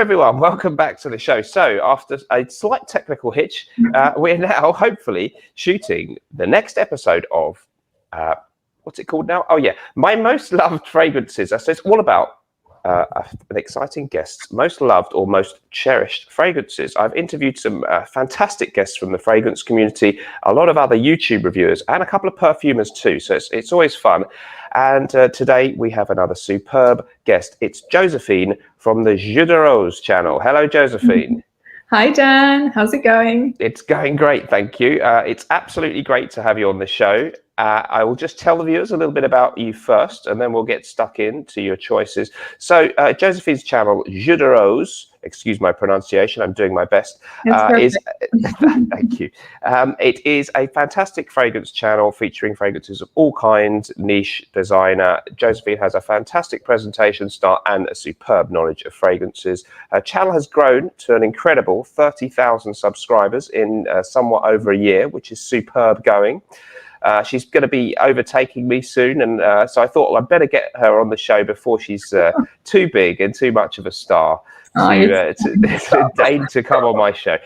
everyone, welcome back to the show. So after a slight technical hitch, we're now hopefully shooting the next episode of, what's it called now? Oh yeah, My Most Loved Fragrances. So it's all about an exciting guest's most loved or most cherished fragrances. I've interviewed some fantastic guests from the fragrance community, a lot of other YouTube reviewers, and a couple of perfumers too. So it's always fun. And today we have another superb guest. It's Josephine from the Jus de Rose channel. Hello, Josephine. Hi, Dan. How's it going? It's going great, thank you. It's absolutely great to have you on the show. I will just tell the viewers a little bit about you first, and then we'll get stuck into your choices. So Josephine's channel, Jus de Rose, excuse my pronunciation, I'm doing my best, is thank you. It is a fantastic fragrance channel featuring fragrances of all kinds, niche, designer. Josephine has a fantastic presentation style and a superb knowledge of fragrances. Her channel has grown to an incredible 30,000 subscribers in somewhat over a year, which is superb going. She's going to be overtaking me soon, and so I thought I'd better get her on the show before she's too big and too much of a star to deign to come on my show.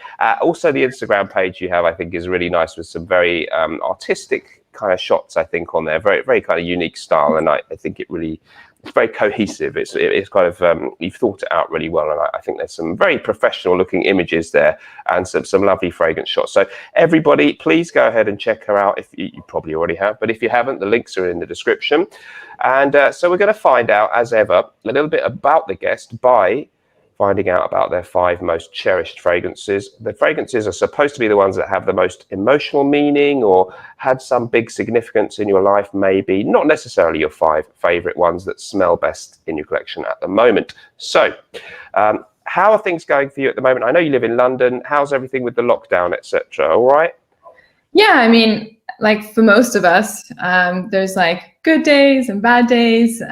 Also, the Instagram page you have, I think, is really nice with some very artistic kind of shots, I think, on there. Very, very kind of unique style, and I think it's very cohesive. It's kind of you've thought it out really well, and I think there's some very professional looking images there and some lovely fragrance shots. So everybody, please go ahead and check her out. If you probably already have, but if you haven't, the links are in the description. And so we're going to find out, as ever, a little bit about the guest by finding out about their 5 most cherished fragrances. The fragrances are supposed to be the ones that have the most emotional meaning or had some big significance in your life, maybe. Not necessarily your 5 favorite ones that smell best in your collection at the moment. So, how are things going for you at the moment? I know you live in London. How's everything with the lockdown, etc.? All right? Yeah, I mean, like for most of us, there's like good days and bad days,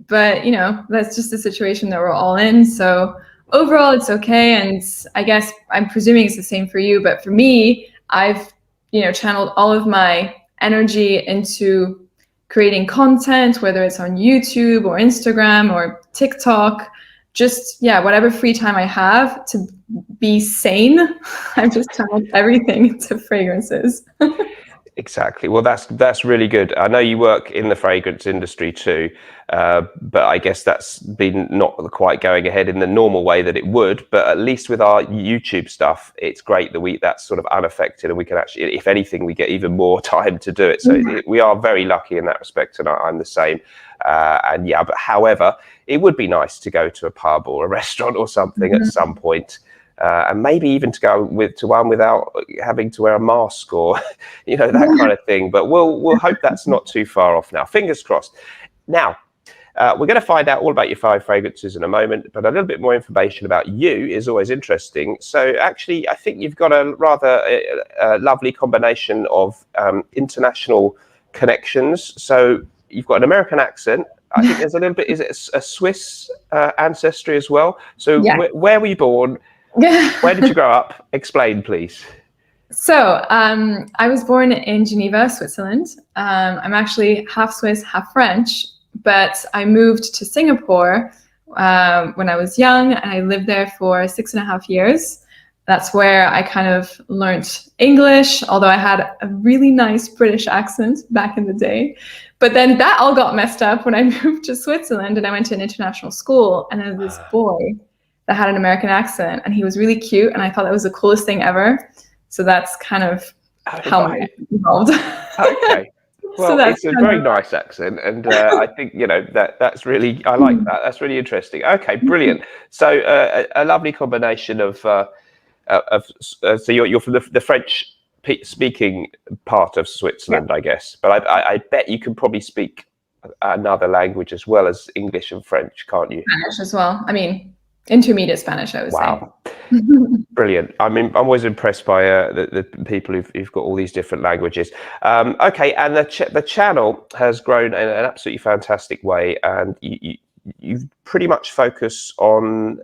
but you know, that's just the situation that we're all in. So overall, it's okay, and I guess I'm presuming it's the same for you. But for me, I've channeled all of my energy into creating content, whether it's on YouTube or Instagram or TikTok. Just whatever free time I have to be sane, I've just channeled everything into fragrances. Exactly. Well, that's really good. I know you work in the fragrance industry too, but I guess that's been not quite going ahead in the normal way that it would. But at least with our YouTube stuff, it's great that that's sort of unaffected, and we can actually, if anything, we get even more time to do it. So we are very lucky in that respect, and I'm the same. And yeah, but however, it would be nice to go to a pub or a restaurant or something at some point. And maybe even to go to one without having to wear a mask or, that kind of thing. But we'll hope that's not too far off now. Fingers crossed. Now, we're going to find out all about your 5 fragrances in a moment, but a little bit more information about you is always interesting. So actually, I think you've got a rather lovely combination of international connections. So you've got an American accent. I think there's a little bit, is it a Swiss ancestry as well? So where were you born? Where did you grow up? Explain, please. So I was born in Geneva, Switzerland. I'm actually half Swiss, half French, but I moved to Singapore when I was young, and I lived there for 6.5 years. That's where I kind of learned English, although I had a really nice British accent back in the day. But then that all got messed up when I moved to Switzerland, and I went to an international school, and there was this boy that had an American accent, and he was really cute, and I thought that was the coolest thing ever. So that's kind of how I evolved. Okay. Well, so it's a very nice accent, and I think that's really, I like that. That's really interesting. Okay, brilliant. So a lovely combination of so you're from the French speaking part of Switzerland, I guess. But I bet you can probably speak another language as well as English and French, can't you? Spanish as well. I mean, intermediate Spanish, I would say. Wow. Brilliant. I mean, I'm always impressed by the people who've got all these different languages. Okay, and the channel has grown in an absolutely fantastic way, and you pretty much focus on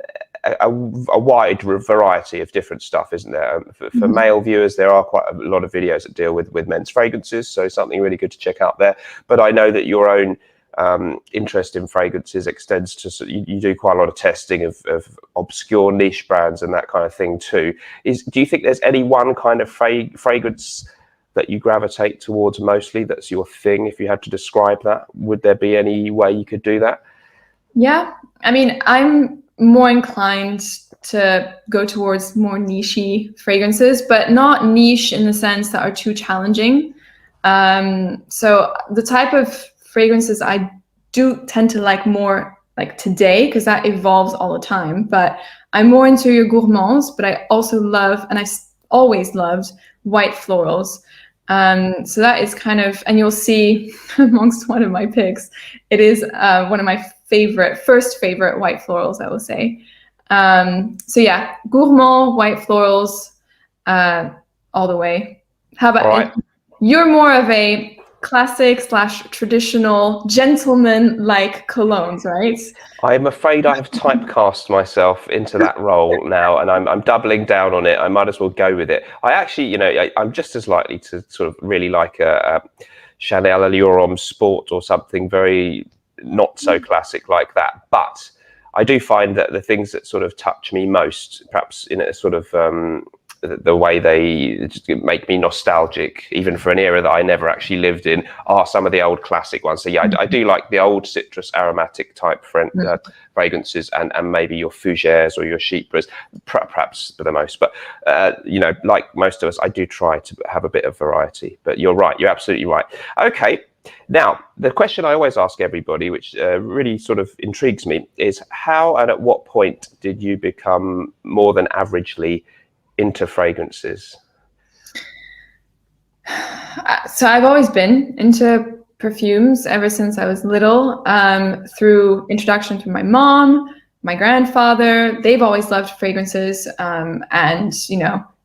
a wide variety of different stuff, isn't there? For male viewers, there are quite a lot of videos that deal with men's fragrances, so something really good to check out there. But I know that your own interest in fragrances extends to, you do quite a lot of testing of obscure niche brands and that kind of thing too. Do you think there's any one kind of fragrance that you gravitate towards mostly, that's your thing? If you had to describe that, would there be any way you could do that? Yeah, I mean, I'm more inclined to go towards more niche-y fragrances, but not niche in the sense that are too challenging. So the type of fragrances I do tend to like more like today, because that evolves all the time, but I'm more into your gourmands, but I also love, and I always loved, white florals. So that is kind of, and you'll see amongst one of my picks, it is one of my first favorite white florals, I will say. So yeah, gourmand, white florals, all the way. How about you're more of a classic / traditional gentleman-like colognes, right? I'm afraid I have typecast myself into that role now, and I'm doubling down on it. I might as well go with it. I actually, I'm just as likely to sort of really like a Chanel Allure Homme Sport or something very not so classic like that. But I do find that the things that sort of touch me most, perhaps in a sort of the way they just make me nostalgic, even for an era that I never actually lived in, are some of the old classic ones. So yeah, I do like the old citrus aromatic type fragrances, and maybe your fougères or your chypres, perhaps for the most. But like most of us, I do try to have a bit of variety. But you're right, you're absolutely right. Okay. Now, the question I always ask everybody, which really sort of intrigues me, is how and at what point did you become more than averagely into fragrances? So I've always been into perfumes ever since I was little, through introduction from my mom, my grandfather. They've always loved fragrances, and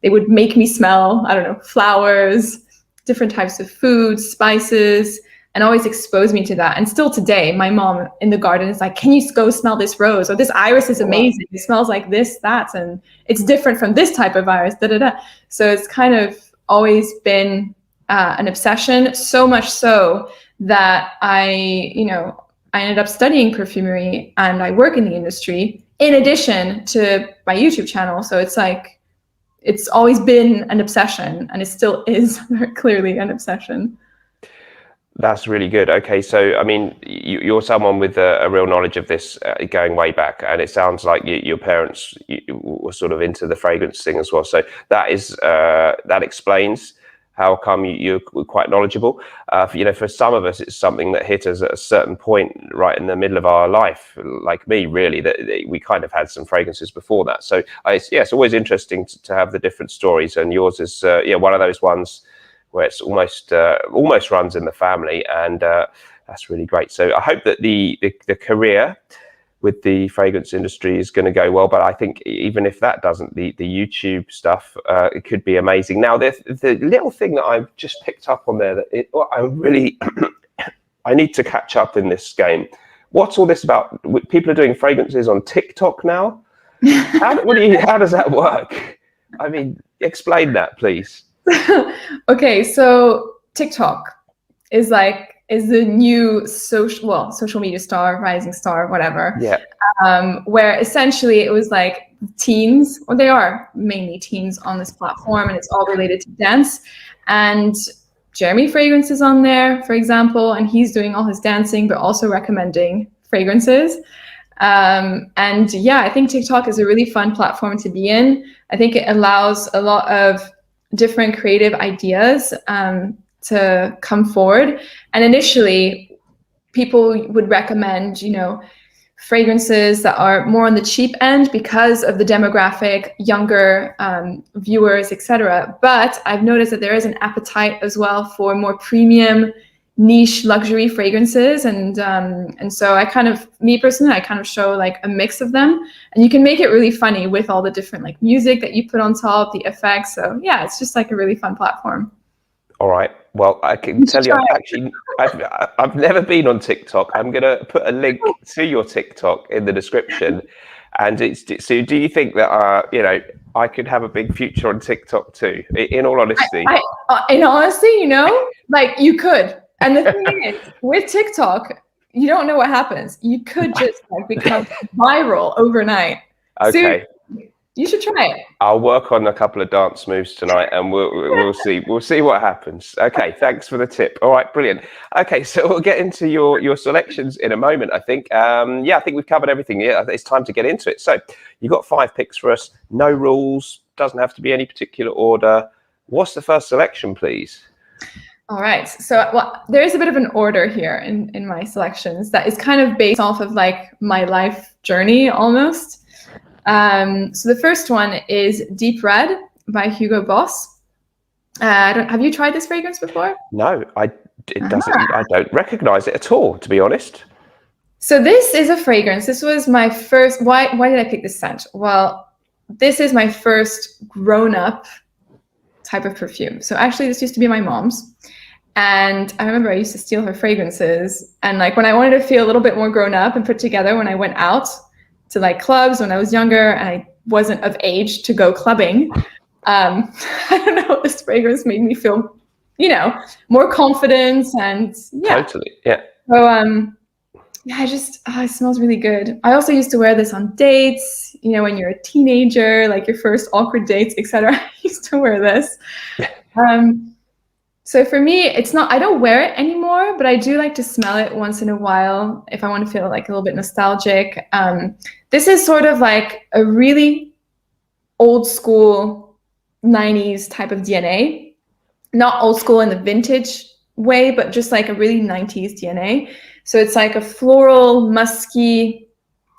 they would make me smell, I don't know, flowers, different types of foods, spices, and always expose me to that. And still today, my mom in the garden is like, can you go smell this rose? Or this iris is amazing. It smells like this, that, and it's different from this type of iris, da, da, da. So it's kind of always been an obsession, so much so that I ended up studying perfumery, and I work in the industry in addition to my YouTube channel. So it's like, it's always been an obsession, and it still is very clearly an obsession. That's really good. Okay, so I mean, you're someone with a real knowledge of this going way back, and it sounds like your parents were sort of into the fragrance thing as well. So that explains how come you're quite knowledgeable. For some of us, it's something that hit us at a certain point right in the middle of our life, like me, really, that we kind of had some fragrances before that. So it's always interesting to have the different stories, and yours is one of those ones where it's almost runs in the family, and that's really great. So I hope that the career with the fragrance industry is going to go well, but I think even if that doesn't, the YouTube stuff, it could be amazing. Now, the little thing that I've just picked up on there, that I'm really, I need to catch up in this game. What's all this about? People are doing fragrances on TikTok now? How does that work? I mean, explain that, please. Okay, so TikTok is the new social media star, rising star, whatever. Yeah. Where essentially it was like teens, or they are mainly teens on this platform, and it's all related to dance. And Jeremy Fragrance is on there, for example, and he's doing all his dancing, but also recommending fragrances. And yeah, I think TikTok is a really fun platform to be in. I think it allows a lot of different creative ideas to come forward. And initially, people would recommend, fragrances that are more on the cheap end because of the demographic, younger viewers, etc. But I've noticed that there is an appetite as well for more premium, niche luxury fragrances, and so me personally, I kind of show like a mix of them, and you can make it really funny with all the different like music that you put on top, the effects. So yeah, it's just like a really fun platform. All right. Well, I can tell you, I've never been on TikTok. I'm going to put a link to your TikTok in the description. And so do you think that, I could have a big future on TikTok too, in all honesty? In honesty, like you could. And the thing is, with TikTok, you don't know what happens. You could just like become viral overnight. Okay. Seriously, you should try it. I'll work on a couple of dance moves tonight, and we'll see. We'll see what happens. Okay, thanks for the tip. All right, brilliant. Okay, so we'll get into your selections in a moment. I think. I think we've covered everything. Yeah, it's time to get into it. So you've got 5 picks for us. No rules. Doesn't have to be any particular order. What's the first selection, please? All right. So, well, there is a bit of an order here in my selections that is kind of based off of like my life journey almost. So the first one is Deep Red by Hugo Boss. Have you tried this fragrance before? No, I don't recognize it at all, to be honest. So this is a fragrance. This was my first. Why did I pick this scent? Well, this is my first grown-up type of perfume. So actually, this used to be my mom's. And I remember I used to steal her fragrances. And like when I wanted to feel a little bit more grown up and put together when I went out to like clubs when I was younger and I wasn't of age to go clubbing, I don't know, this fragrance made me feel, more confident and yeah. Totally, yeah. So it smells really good. I also used to wear this on dates, when you're a teenager, like your first awkward dates, etc. I used to wear this. So for me, I don't wear it anymore, but I do like to smell it once in a while if I want to feel like a little bit nostalgic. This is sort of like a really old school 90s type of DNA. Not old school in the vintage way, but just like a really 90s DNA. So it's like a floral, musky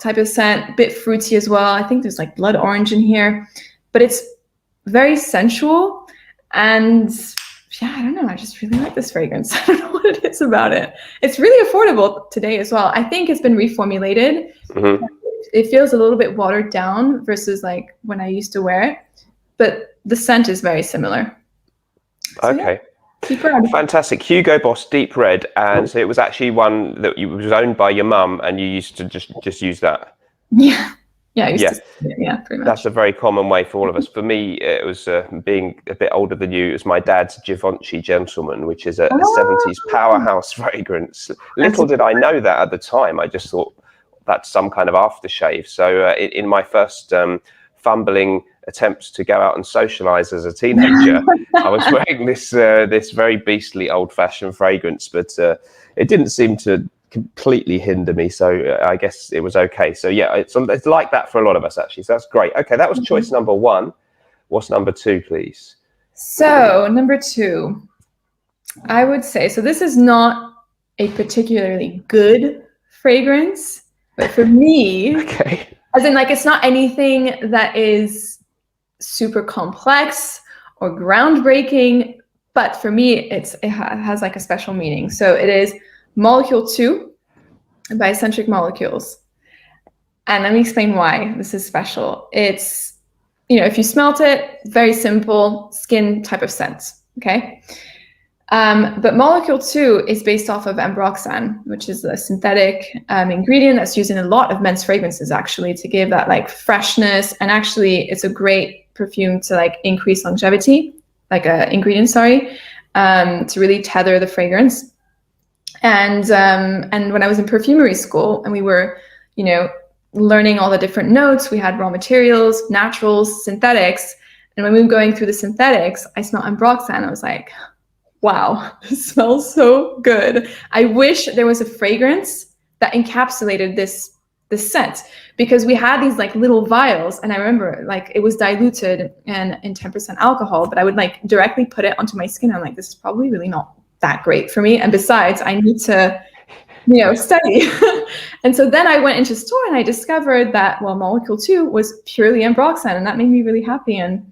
type of scent, bit fruity as well. I think there's like blood orange in here, but it's very sensual. And yeah, I don't know. I just really like this fragrance. I don't know what it is about it. It's really affordable today as well. I think it's been reformulated. Mm-hmm. It feels a little bit watered down versus like when I used to wear it, but the scent is very similar. So, okay. Yeah. Fantastic. Hugo Boss Deep Red. And so it was actually one that was owned by your mum and you used to just use that. Yeah. Yeah, pretty much. That's a very common way for all of us. For me, it was being a bit older than you. It was my dad's Givenchy Gentleman, which is a 70s powerhouse fragrance. Little did I know that at the time. I just thought that's some kind of aftershave. So in my first fumbling attempts to go out and socialize as a teenager, I was wearing this very beastly old-fashioned fragrance, but it didn't seem to completely hinder me, so I guess it was okay. So yeah, it's like that for a lot of us actually, so that's great. Okay, that was choice number 1. What's number 2, please? So number 2, I would say, so this is not a particularly good fragrance, but for me, okay, as in like it's not anything that is super complex or groundbreaking, but for me it has like a special meaning. So it is Molecule 2 by Eccentric Molecules. And let me explain why this is special. It's, if you smelt it, very simple skin type of scent, okay? But Molecule 2 is based off of ambroxan, which is a synthetic ingredient that's used in a lot of men's fragrances actually to give that like freshness. And actually it's a great perfume to like increase longevity, like a ingredient, to really tether the fragrance. And when I was in perfumery school and we were, learning all the different notes, we had raw materials, naturals, synthetics. And when we were going through the synthetics, I smelled ambroxan. I was like, wow, this smells so good. I wish there was a fragrance that encapsulated this scent, because we had these like little vials. And I remember like it was diluted and in 10% alcohol, but I would like directly put it onto my skin. I'm like, this is probably really not that great for me, and besides I need to study. And so then I went into store and I discovered that Molecule 2 was purely ambroxan, and that made me really happy. And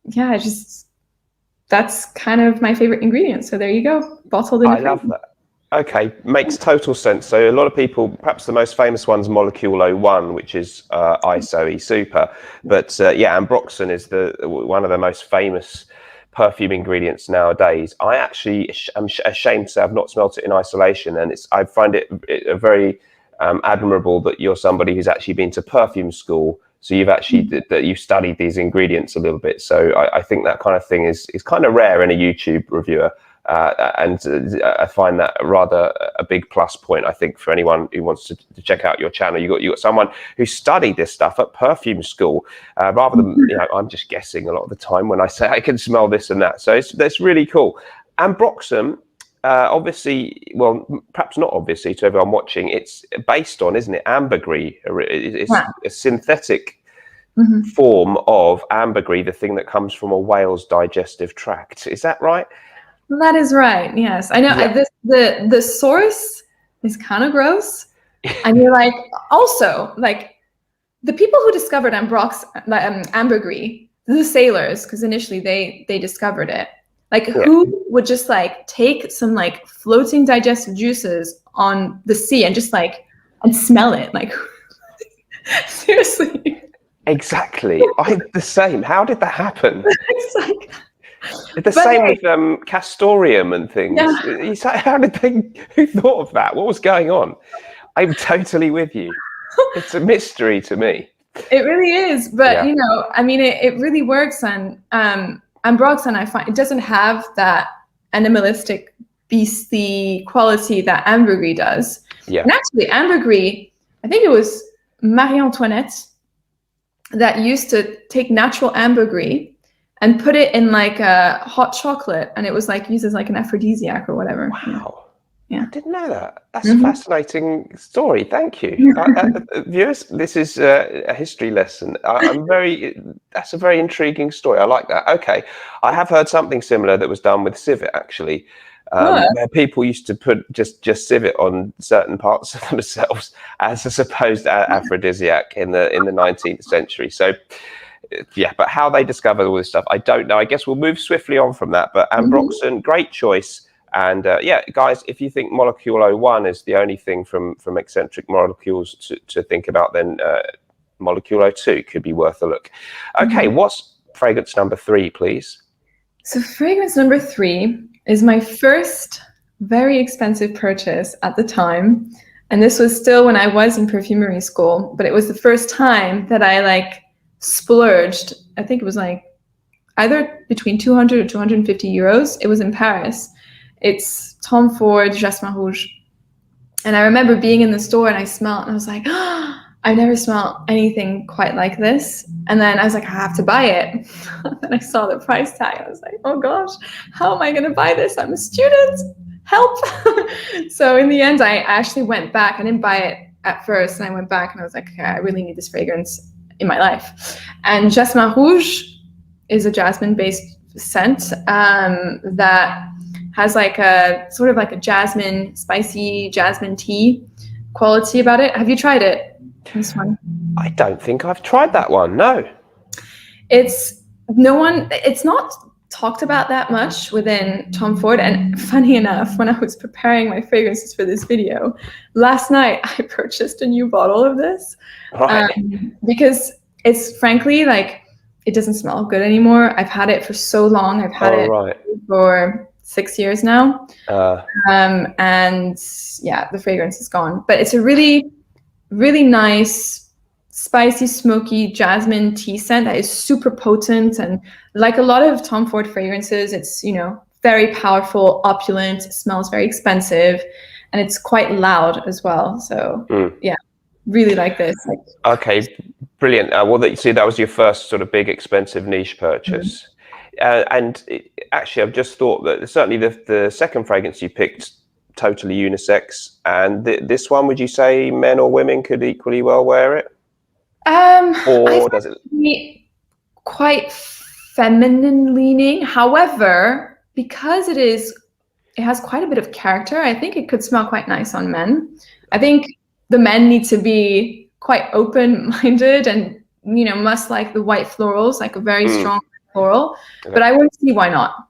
yeah, that's kind of my favorite ingredient. So there you go, bottled in. I love that. Okay, makes total sense. So a lot of people, perhaps the most famous one's Molecule 01, which is ISO super, but ambroxan is one of the most famous perfume ingredients nowadays. I actually am ashamed to say I've not smelt it in isolation, and I find it very admirable that you're somebody who's actually been to perfume school, so you've actually you've studied these ingredients a little bit. So I think that kind of thing is kind of rare in a YouTube reviewer. And I find that rather a big plus point, I think, for anyone who wants to check out your channel. You got someone who studied this stuff at perfume school, rather than, you know, I'm just guessing a lot of the time when I say I can smell this and that. So that's really cool. Ambroxan, obviously, well, perhaps not obviously to everyone watching, it's based on, isn't it, ambergris? It's a synthetic form of ambergris, the thing that comes from a whale's digestive tract. Is that right? That is right. Yes, I know. Yeah. The source is kind of gross, and you're like, also like the people who discovered ambergris, the sailors, because initially they discovered it. Like, who would just like take some like floating digestive juices on the sea and just like and smell it? Like, seriously. Exactly. I'm the same. How did that happen? It's like, the same with castoreum and things. Yeah. How did who thought of that? What was going on? I'm totally with you. It's a mystery to me. It really is, but you know, I mean, it really works. And ambroxan, I find it doesn't have that animalistic, beastly quality that ambergris does. Yeah. And actually, ambergris, I think it was Marie Antoinette that used to take natural ambergris and put it in like a hot chocolate, and it was like used as like an aphrodisiac or whatever. Wow. Yeah. I didn't know that. That's a fascinating story. Thank you. Viewers, this is a history lesson. That's a very intriguing story. I like that. Okay. I have heard something similar that was done with civet, actually. Where people used to put just civet on certain parts of themselves as a supposed aphrodisiac in the 19th century. So, yeah, but how they discovered all this stuff, I don't know. I guess we'll move swiftly on from that. But ambroxan, great choice. And yeah, guys, if you think Moleculo 1 is the only thing from eccentric molecules to think about, then Moleculo 2 could be worth a look. Okay, what's fragrance number 3, please? So fragrance number 3 is my first very expensive purchase at the time. And this was still when I was in perfumery school, but it was the first time that I like splurged. I think it was like either between 200 or 250 euros. It was in Paris. It's Tom Ford Jasmin Rouge. And I remember being in the store and I smelled and I was like, oh, I've never smelled anything quite like this. And then I was like, I have to buy it. And I saw the price tag. I was like, oh gosh, how am I going to buy this? I'm a student. Help. So in the end, I actually went back. I didn't buy it at first. And I went back and I was like, okay, I really need this fragrance in my life. And Jasmin Rouge is a jasmine-based scent that has like a sort of like a jasmine, spicy jasmine tea quality about it. Have you tried it? This one? I don't think I've tried that one. No. It's not talked about that much within Tom Ford. And funny enough, when I was preparing my fragrances for this video, last night I purchased a new bottle of this because it's frankly like, it doesn't smell good anymore. I've had it for so long. I've had it for 6 years now. And yeah, the fragrance is gone. But it's a really, really nice, spicy, smoky jasmine tea scent that is super potent. And like a lot of Tom Ford fragrances, it's, you know, very powerful, opulent, it smells very expensive, and it's quite loud as well. So yeah, really like this. Okay, brilliant. Well, you see, that was your first sort of big, expensive niche purchase. And actually, I've just thought that certainly the second fragrance you picked, totally unisex. And this one, would you say men or women could equally well wear it? Or does it be quite feminine leaning? However, because it has quite a bit of character, I think it could smell quite nice on men. I think the men need to be quite open-minded and, you know, must like the white florals, like a very strong floral. Okay. But I wouldn't see why not.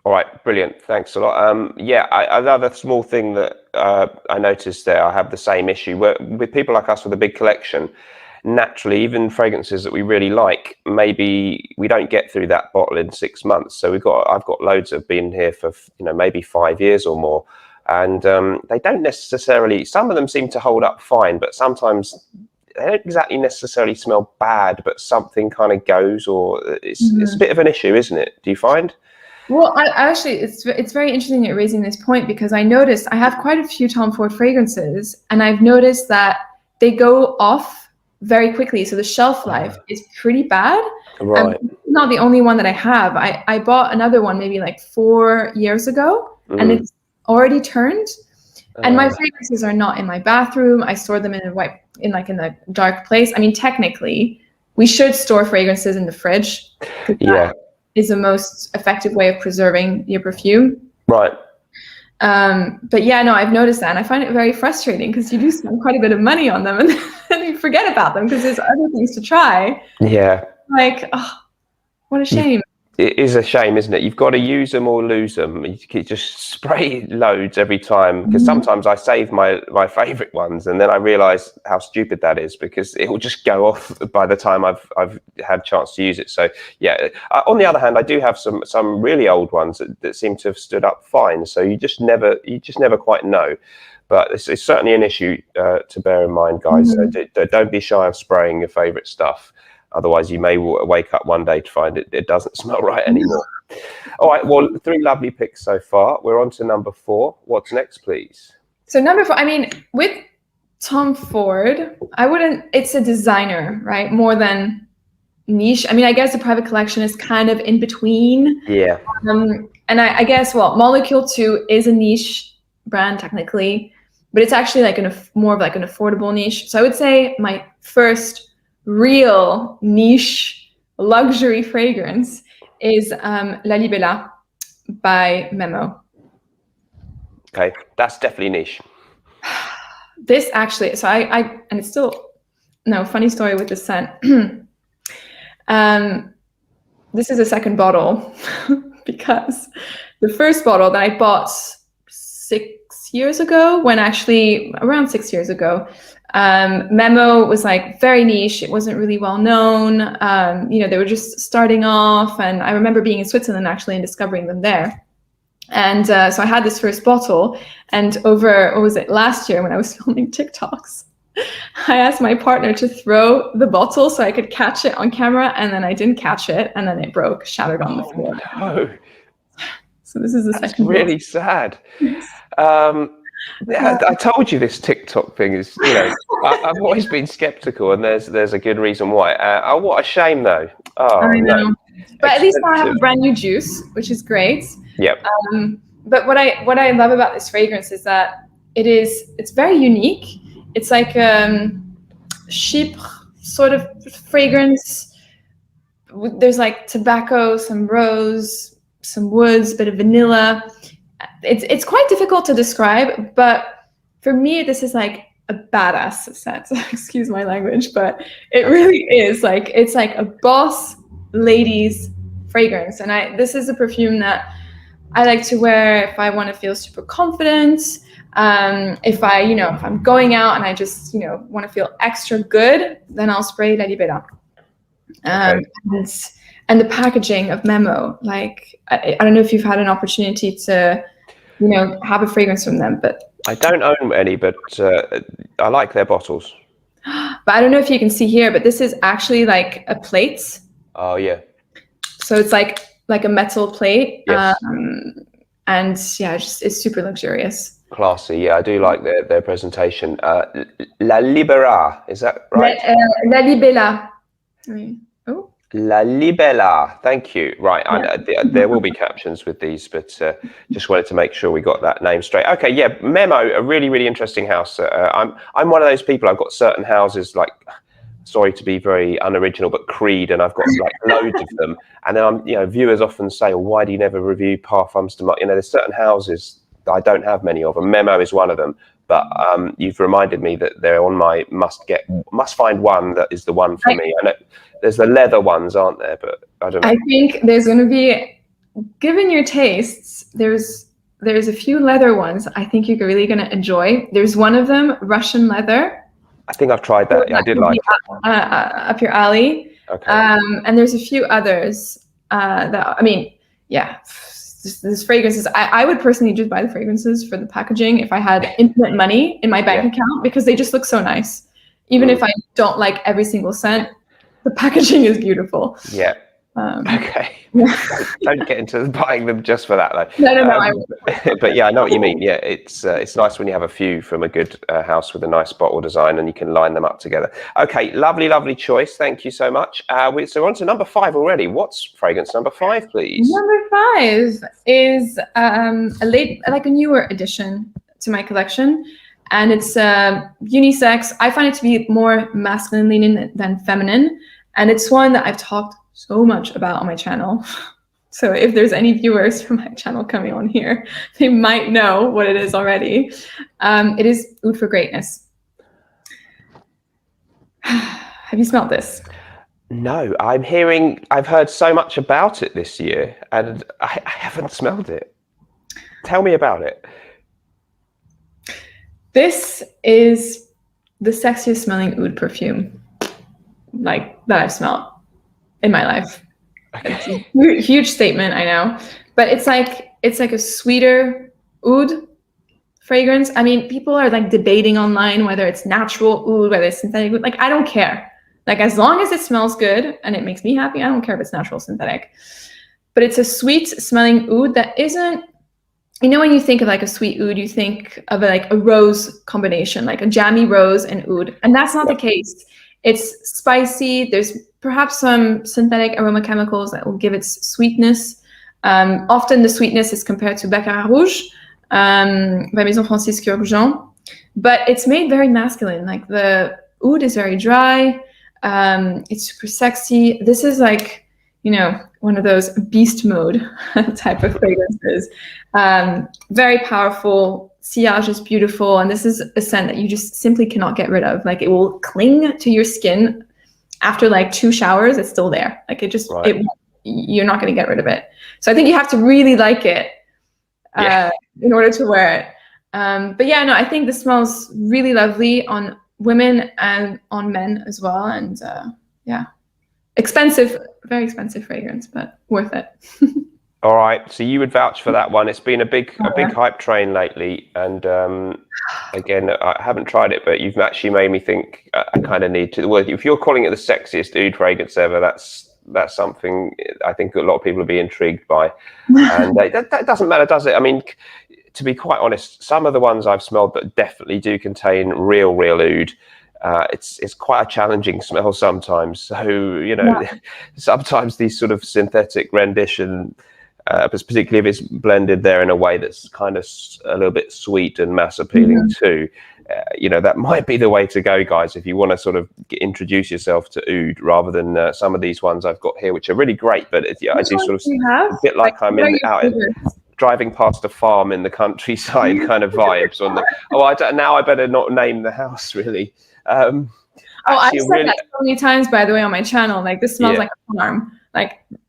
All right, brilliant. Thanks a lot. Yeah, another small thing that I noticed there, I have the same issue with people like us with a big collection. Naturally, even fragrances that we really like, maybe we don't get through that bottle in 6 months. So I've got loads that have been here for, you know, maybe 5 years or more, and they don't necessarily. Some of them seem to hold up fine, but sometimes they don't exactly necessarily smell bad, but something kind of goes, or it's a bit of an issue, isn't it? Do you find? Well, I actually, it's very interesting that you're raising this point, because I noticed I have quite a few Tom Ford fragrances, and I've noticed that they go off very quickly. So the shelf life is pretty bad. Right. Not the only one that I have. I bought another one maybe like 4 years ago, and it's already turned. And my fragrances are not in my bathroom. I store them in a dark place. I mean, technically, we should store fragrances in the fridge. Yeah. Is the most effective way of preserving your perfume. Right. But yeah, no, I've noticed that, and I find it very frustrating, because you do spend quite a bit of money on them, and then you forget about them because there's other things to try. Yeah. Like, oh, what a shame. It is a shame, isn't it? You've got to use them or lose them. You can just spray loads every time, because sometimes I save my favorite ones, and then I realize how stupid that is, because it will just go off by the time I've had a chance to use it. So yeah. On the other hand, I do have some really old ones that seem to have stood up fine. So you just never quite know. But it's certainly an issue to bear in mind, guys. So don't be shy of spraying your favorite stuff. Otherwise, you may wake up one day to find it doesn't smell right anymore. All right. Well, 3 lovely picks so far. We're on to number 4. What's next, please? So number 4, I mean, with Tom Ford, it's a designer, right? More than niche. I mean, I guess the private collection is kind of in between. Yeah. And I guess, well, Molecule 2 is a niche brand technically, but it's actually like more of like an affordable niche. So I would say my first real niche luxury fragrance is La Libella by Memo. Okay, that's definitely niche. This actually, so I and it's still, no, funny story with the scent. This is a second bottle because the first bottle that I bought 6 years ago, around 6 years ago, Memo was like very niche. It wasn't really well known. They were just starting off, and I remember being in Switzerland actually and discovering them there. And so I had this first bottle, and over, what was it, last year when I was filming TikToks, I asked my partner to throw the bottle so I could catch it on camera, and then I didn't catch it, and then it shattered on the floor. No. So this is the That's second really bottle. Sad. I told you this TikTok thing is, I've always been skeptical, and there's a good reason why. Oh, what a shame though. Oh, I know. No. But at least now I have a brand new juice, which is great. Yep. But what I love about this fragrance is that it's very unique. It's like Chypre sort of fragrance. There's like tobacco, some rose, some woods, a bit of vanilla. It's quite difficult to describe, but for me, this is like a badass scent. Excuse my language, but it really is like, it's like a boss lady's fragrance. And this is a perfume that I like to wear if I want to feel super confident. If I'm going out and I just, want to feel extra good, then I'll spray La Libera. And the packaging of Memo, like, I don't know if you've had an opportunity to, have a fragrance from them, but I don't own any, but I like their bottles. But I don't know if you can see here, but this is actually like a plate. Oh yeah. So it's like a metal plate. Yes. And yeah, it's super luxurious. Classy. Yeah, I do like their presentation. La Libera, is that right? La Libella. Oh. La Libella. Thank you. Right. Yeah. There will be captions with these, but just wanted to make sure we got that name straight. Okay. Yeah. Memo, a really, really interesting house. I'm one of those people. I've got certain houses, like, sorry to be very unoriginal, but Creed, and I've got like loads of them. And then viewers often say, well, why do you never review Parfums de Marque? There's certain houses that I don't have many of, and Memo is one of them. But you've reminded me that they're on my must find one that is the one for me. I know there's the leather ones, aren't there? But I don't know. I think there's going to be, given your tastes, there's a few leather ones I think you're really going to enjoy. There's one of them, Russian leather. I think I've tried that. I did like it. Up your alley. Okay. And there's a few others this fragrances. I would personally just buy the fragrances for the packaging if I had infinite money in my bank account, because they just look so nice. Even if I don't like every single scent, the packaging is beautiful. Yeah. Okay. Yeah. Don't get into buying them just for that though. No, I But yeah, I know what you mean. Yeah, it's nice when you have a few from a good house with a nice bottle design and you can line them up together. Okay, lovely choice. Thank you so much. So we're on to number 5 already. What's fragrance number 5, please? Number 5 is a newer addition to my collection, and it's unisex. I find it to be more masculine leaning than feminine, and it's one that I've talked so much about on my channel. So if there's any viewers from my channel coming on here, they might know what it is already. It is Oud for Greatness. Have you smelled this? No, I've heard so much about it this year and I haven't smelled it. Tell me about it. This is the sexiest smelling oud perfume that I've smelled in my life. Okay. Huge statement, I know, but it's like a sweeter oud fragrance. I mean, people are debating online whether it's natural oud, whether it's synthetic oud. I don't care. As long as it smells good and it makes me happy, I don't care if it's natural or synthetic. But it's a sweet smelling oud that isn't, when you think of a sweet oud, you think of a rose combination, like a jammy rose and oud. And that's not the case. It's spicy. There's perhaps some synthetic aroma chemicals that will give it sweetness. Often the sweetness is compared to Baccarat Rouge by Maison Francisque Urgent. But it's made very masculine. The oud is very dry. It's super sexy. This is one of those beast mode type of fragrances. Very powerful. Sillage is beautiful, and this is a scent that you just simply cannot get rid of. It will cling to your skin after 2 showers. It's still there. You're not going to get rid of it. So I think you have to really like it in order to wear it. But yeah, no, I think this smells really lovely on women and on men as well. And yeah, expensive, very expensive fragrance, but worth it. All right, so you would vouch for that one. It's been a big hype train lately, and again, I haven't tried it, but you've actually made me think I kind of need to. Well, if you're calling it the sexiest oud fragrance ever, that's something I think a lot of people will be intrigued by, and that doesn't matter, does it? I mean, to be quite honest, some of the ones I've smelled that definitely do contain real oud. It's quite a challenging smell sometimes. So sometimes these sort of synthetic rendition. Particularly if it's blended there in a way that's kind of a little bit sweet and mass appealing too. That might be the way to go, guys, if you want to sort of introduce yourself to oud rather than some of these ones I've got here, which are really great. But I do sort of a bit like I'm driving past a farm in the countryside kind of vibes on the. Now I better not name the house really. I've said that so many times, by the way, on my channel. This smells like a farm.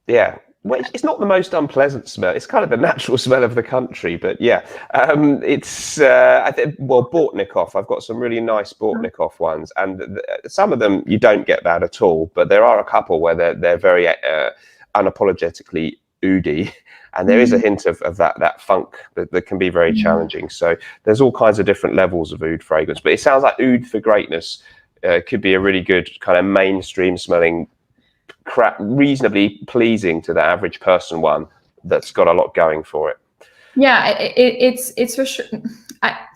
Yeah. Well, it's not the most unpleasant smell. It's kind of the natural smell of the country, but yeah, it's I think Bortnikov. I've got some really nice Bortnikov ones, and some of them you don't get that at all. But there are a couple where they're very unapologetically oudy, and there is a hint of that funk that can be very challenging. So there's all kinds of different levels of oud fragrance, but it sounds like Oud for Greatness could be a really good kind of mainstream smelling. Reasonably pleasing to the average person one that's got a lot going for it. Yeah, it's for sure.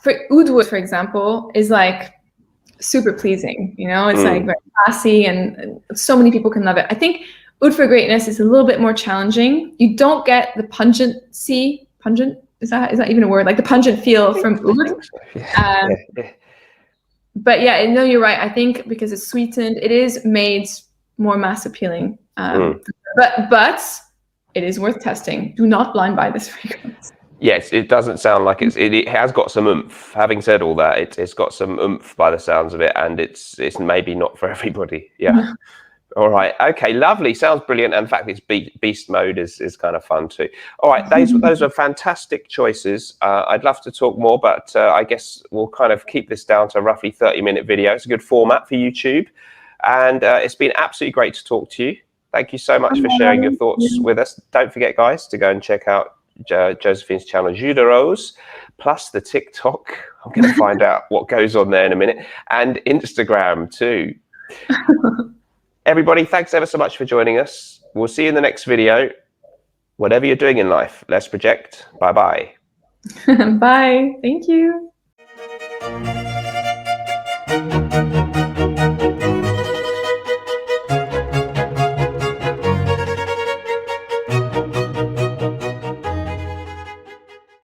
For oud, for example, is super pleasing. It's very classy, and so many people can love it. I think Oud for Greatness is a little bit more challenging. You don't get the pungency. Pungent is that even a word? The pungent feel from oud. So. But yeah, no, you're right. I think because it's sweetened, it is made more mass appealing, but it is worth testing. Do not blind buy this fragrance. Yes, it doesn't sound like it has got some oomph. Having said all that, it's got some oomph by the sounds of it, and it's maybe not for everybody. Yeah. All right. Okay. Lovely. Sounds brilliant. And in fact, it's beast mode is kind of fun too. All right. Those are fantastic choices. I'd love to talk more, but I guess we'll kind of keep this down to a roughly 30-minute video. It's a good format for YouTube. And it's been absolutely great to talk to you. Thank you so much for sharing your thoughts with us. Don't forget, guys, to go and check out Josephine's channel, Jus de Rose, plus the TikTok. I'm going to find out what goes on there in a minute. And Instagram, too. Everybody, thanks ever so much for joining us. We'll see you in the next video. Whatever you're doing in life, let's project. Bye-bye. Bye. Thank you.